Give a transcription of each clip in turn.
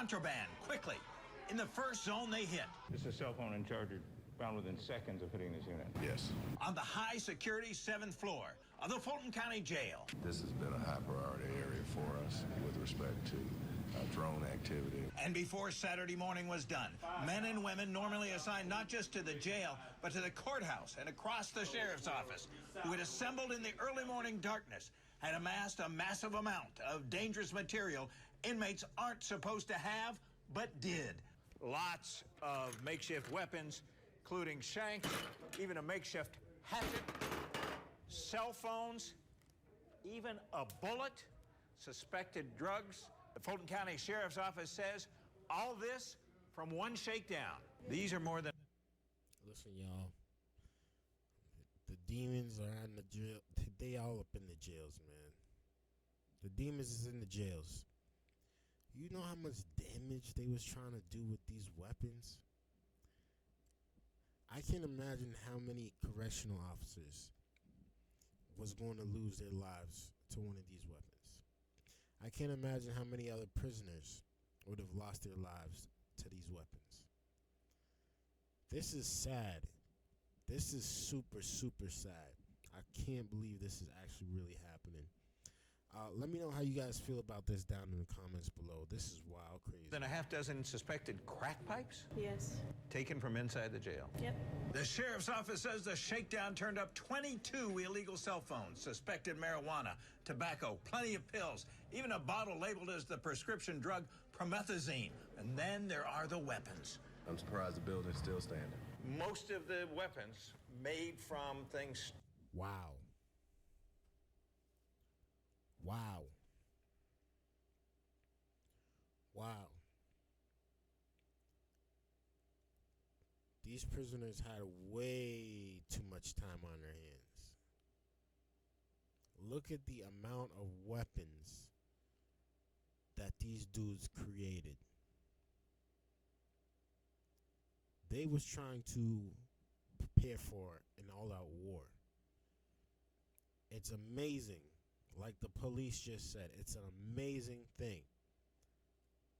Contraband, quickly. In the first zone they hit. This is a cell phone and charger found within seconds of hitting this unit. Yes. On the high security 7th floor of the Fulton County Jail. This has been a high priority area for us with respect to drone activity. And before Saturday morning was done, men and women normally assigned not just to the jail, but to the courthouse and across the sheriff's office, who had assembled in the early morning darkness, had amassed a massive amount of dangerous material inmates aren't supposed to have, but did. Lots of makeshift weapons, including Shanks, even a makeshift hatchet, cell phones, even a bullet, suspected drugs. The Fulton County Sheriff's Office says all this from one shakedown. These are more than... Listen, y'all. The demons are in the jail. They all up in the jails, man. The demons is in the jails. You know how much damage they was trying to do with these weapons? I can't imagine how many correctional officers was going to lose their lives to one of these weapons. I can't imagine how many other prisoners would have lost their lives to these weapons. This is sad. This is super, super sad. I can't believe this is actually really happening. Let me know how you guys feel about this down in the comments below. This is wild, crazy. Than a half dozen suspected crack pipes? Yes. Taken from inside the jail? Yep. The sheriff's office says the shakedown turned up 22 illegal cell phones, suspected marijuana, tobacco, plenty of pills, even a bottle labeled as the prescription drug promethazine. And then there are the weapons. I'm surprised the building's still standing. Most of the weapons made from things... Wow. Wow. Wow. These prisoners had way too much time on their hands. Look at the amount of weapons that these dudes created. They was trying to prepare for an all-out war. It's amazing. Like the police just said, it's an amazing thing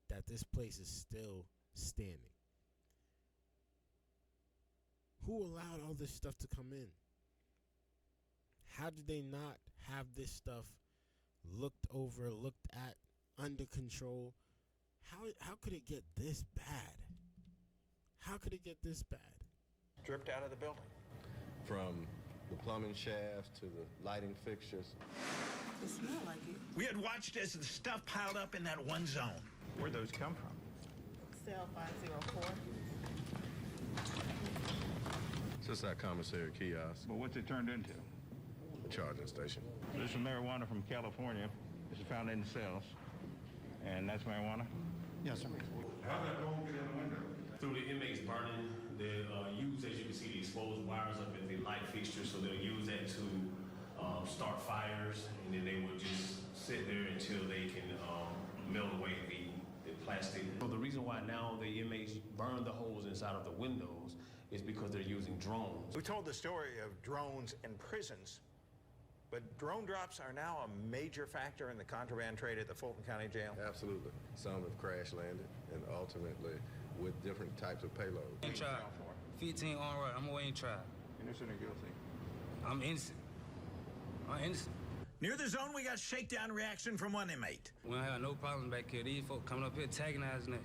that this place is still standing. Who allowed all this stuff to come in? How did they not have this stuff looked over, looked at, under control? How could it get this bad? How could it get this bad? Dripped out of the building. From the plumbing shafts to the lighting fixtures. It smelled like it. We had watched as the stuff piled up in that one zone. Where'd those come from? Cell 504. It's just that commissary kiosk, Well, what's it turned into? the charging station. This is marijuana from California. This is found in the cells. And that's marijuana? Yes, sir. How did that door get in the window? Through the inmates burning, they'll use, as you can see, the exposed wires up at the light fixtures, so they'll use that to start fires, and then they will just sit there until they can melt away the plastic. So the reason why now the inmates burn the holes inside of the windows is because they're using drones. We told the story of drones in prisons, but drone drops are now a major factor in the contraband trade at the Fulton County Jail. Absolutely. Some have crash landed and ultimately with different types of payloads. Ain't tried. 15 on right. I'm away in trial. Innocent or guilty? I'm innocent. I'm innocent. Near the zone, we got shakedown reaction from one inmate. We don't have no problems back here. These folk coming up here antagonizing it.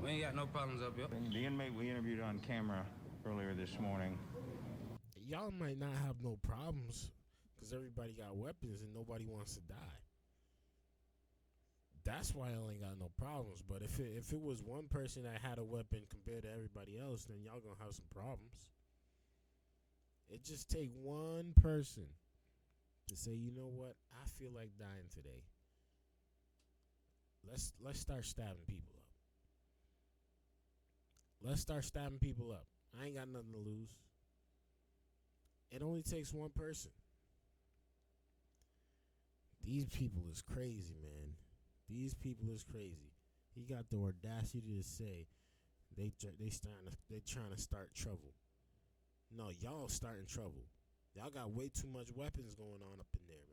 We ain't got no problems up here. The inmate we interviewed on camera earlier this morning. Y'all might not have no problems because everybody got weapons and nobody wants to die. That's why y'all ain't got no problems. But if it was one person that had a weapon compared to everybody else, then y'all gonna have some problems. It just take one person to say, you know what, I feel like dying today. Let's start stabbing people up. Let's start stabbing people up. I ain't got nothing to lose. It only takes one person. These people is crazy, man. These people is crazy. He got the audacity to say they trying to start trouble. No, y'all starting trouble. Y'all got way too much weapons going on up in there,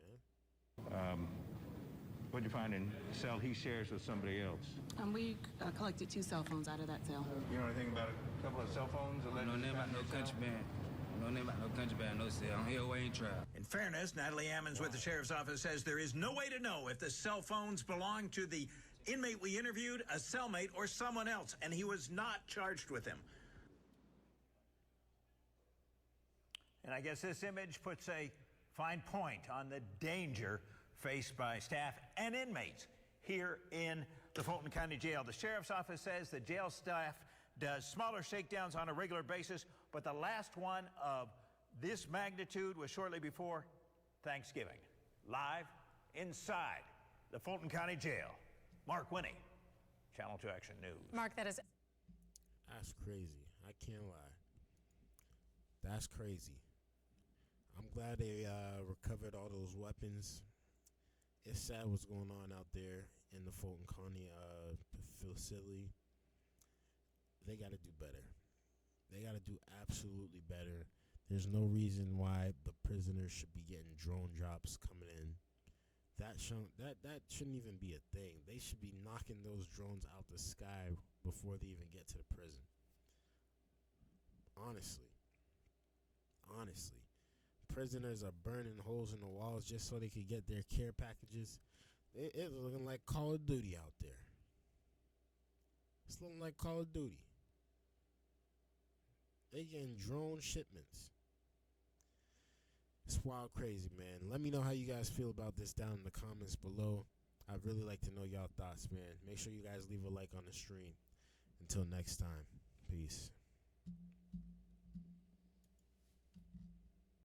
man. What'd you find in the cell he shares with somebody else? We collected 2 cell phones out of that cell. You know anything about a couple of cell phones? No name about no contraband. No name about no contraband, no cell. I'm here waiting trial. In fairness, Natalie Ammons with the sheriff's office says there is no way to know if the cell phones belong to the inmate we interviewed, a cellmate, or someone else, and he was not charged with them. And I guess this image puts a fine point on the danger faced by staff and inmates here in the Fulton County Jail. The sheriff's office says the jail staff does smaller shakedowns on a regular basis, but the last one of this magnitude was shortly before Thanksgiving. Live inside the Fulton County Jail, Mark Winnie, Channel 2 Action News. Mark, that is... That's crazy. I can't lie. That's crazy. I'm glad they recovered all those weapons. It's sad what's going on out there in the Fulton County facility. They got to do better. They got to do absolutely better. There's no reason why the prisoners should be getting drone drops coming in. That shouldn't even be a thing. They should be knocking those drones out the sky before they even get to the prison. Honestly. Prisoners are burning holes in the walls just so they could get their care packages. It's looking like Call of Duty out there. It's looking like Call of Duty. They getting drone shipments. It's wild crazy, man. Let me know how you guys feel about this down in the comments below. I'd really like to know y'all thoughts, man. Make sure you guys leave a like on the stream. Until next time, peace.